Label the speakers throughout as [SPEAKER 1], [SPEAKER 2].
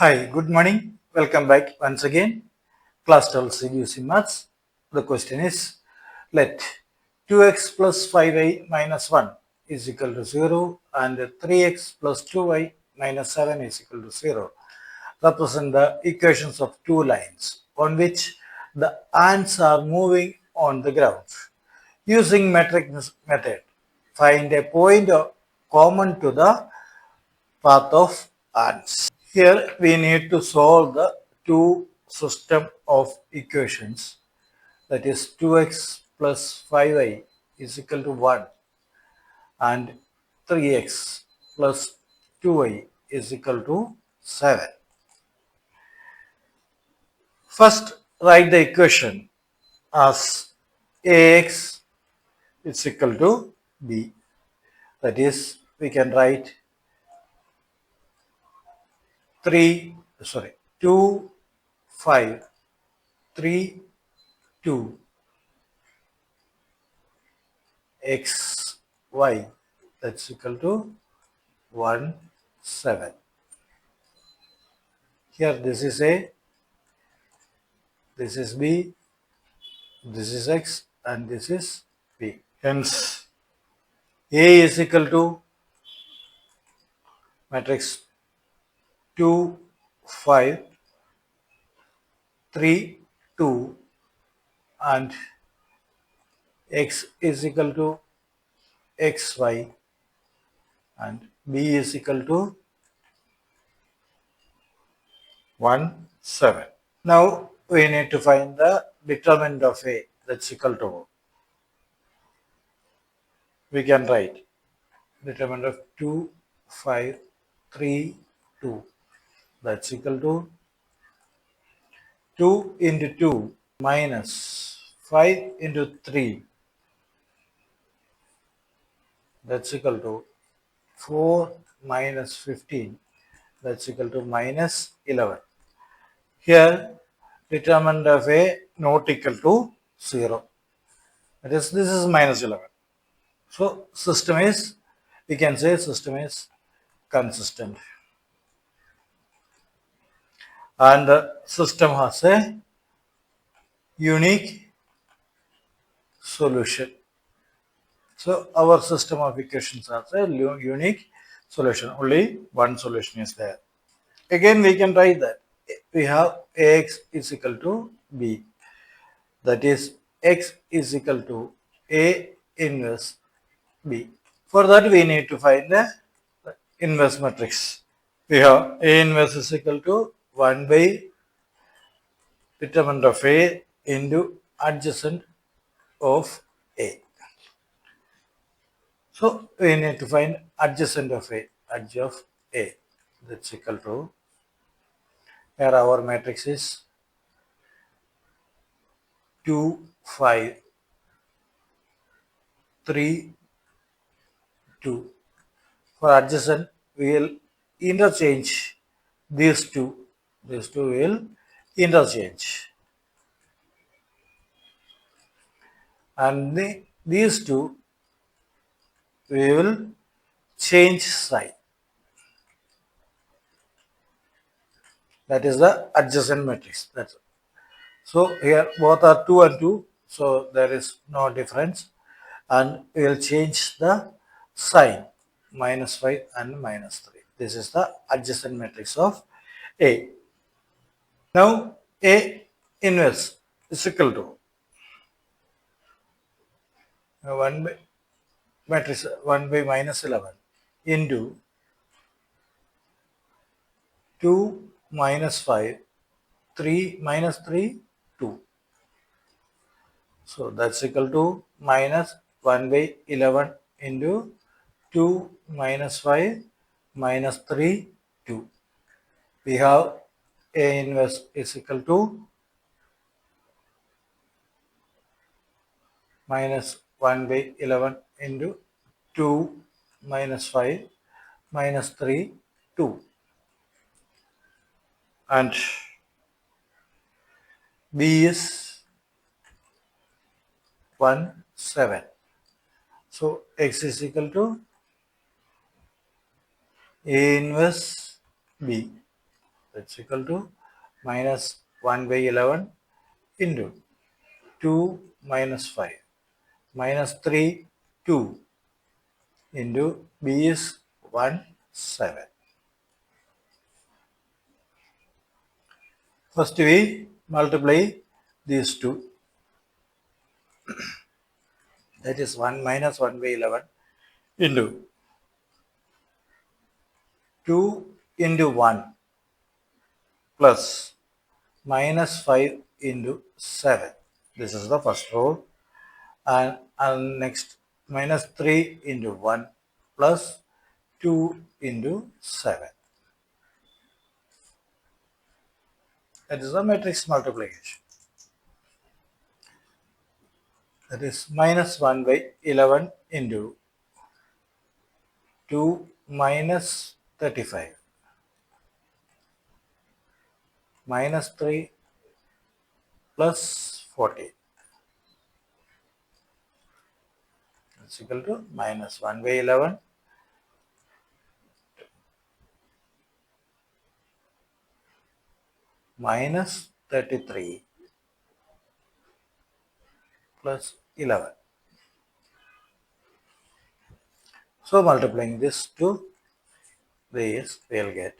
[SPEAKER 1] Hi, good morning. Welcome back once again. Class 12 CBSE Maths. The question is, let 2x plus 5y minus 1 is equal to 0 and 3x plus 2y minus 7 is equal to 0 represent the equations of two lines on which the ants are moving on the ground. Using matrix method, find a point common to the path of ants. Here we need to solve the two system of equations, that is 2x plus 5y is equal to 1 and 3x plus 2y is equal to 7. First write the equation as ax is equal to b, that is we can write 2 5 3 2 x y, that's equal to 1 7. Here this is a, this is b, this is x and this is b. Hence a is equal to matrix 2 5 3 2 and x is equal to xy and b is equal to 1 7. Now we need to find the determinant of a, that's equal to, we can write determinant of 2 5 3 2, that's equal to 2 into 2 minus 5 into 3, that's equal to 4 minus 15, that's equal to minus 11. Here determinant of a not equal to 0, that is this is minus 11. So system is, we can say system is consistent and the system has a unique solution. So our system of equations has a unique solution. Only one solution is there. Again we can write that we have ax is equal to b, that is x is equal to a inverse b. For that we need to find the inverse matrix. We have a inverse is equal to 1 by determinant of a into adjacent of a. So we need to find adjacent of a, edge of a, that's equal to, here our matrix is 2 5 3 2. For adjacent we will interchange these two will interchange and these two we will change sign, that is the adjacent matrix. That's it. So here both are 2 and 2, so there is no difference and we will change the sign, minus 5 and minus 3. This is the adjacent matrix of A. Now A inverse is equal to 1 by matrix 1 by minus 11 into 2 minus 5 3 minus 3 2. So that's equal to minus 1 by 11 into 2 minus 5 minus 3 2. We have A inverse is equal to minus 1 by 11 into 2 minus 5 minus 3 2 and B is 1 7. So x is equal to A inverse B. That's equal to minus 1 by 11 into 2 minus 5 minus 3, 2 into b is 1, 7. First we multiply these two. That is 1 minus 1 by 11 into 2 into 1 plus minus 5 into 7. This is the first row. And next minus 3 into 1 plus 2 into 7. That is the matrix multiplication. That is minus 1 by 11 into 2 minus 35 minus 3 plus 14. That's equal to minus 1 by 11 minus 33 plus 11. So multiplying this two ways, we will get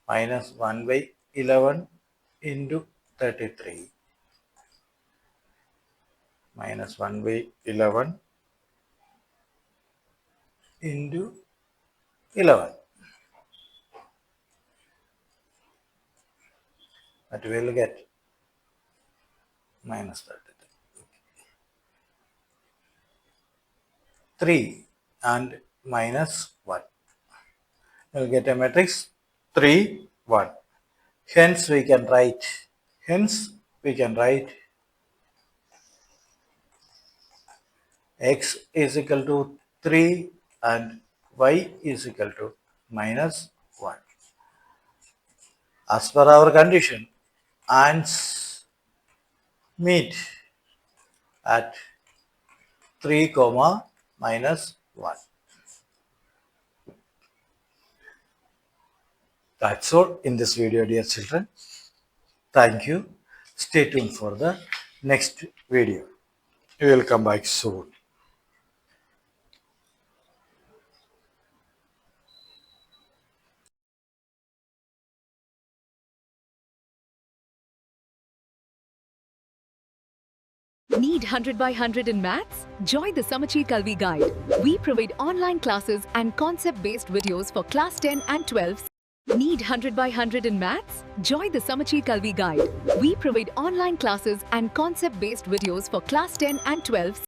[SPEAKER 1] minus 1 by 11 into 33 minus 1 by 11 into 11. That we will get minus 33. 3 and minus 1. We will get a matrix 3, 1. Hence we can write x is equal to 3 and y is equal to minus 1. As per our condition, ants meet at 3, minus 1. That's all in this video, dear children. Thank you. Stay tuned for the next video. We will come back soon.
[SPEAKER 2] Need 100 by 100 in maths? Join the Samacheer Kalvi guide. We provide online classes and concept-based videos for class 10 and 12. Need 100 by 100 in maths? Join the Samacheer Kalvi guide. We provide online classes and concept-based videos for class 10 and 12.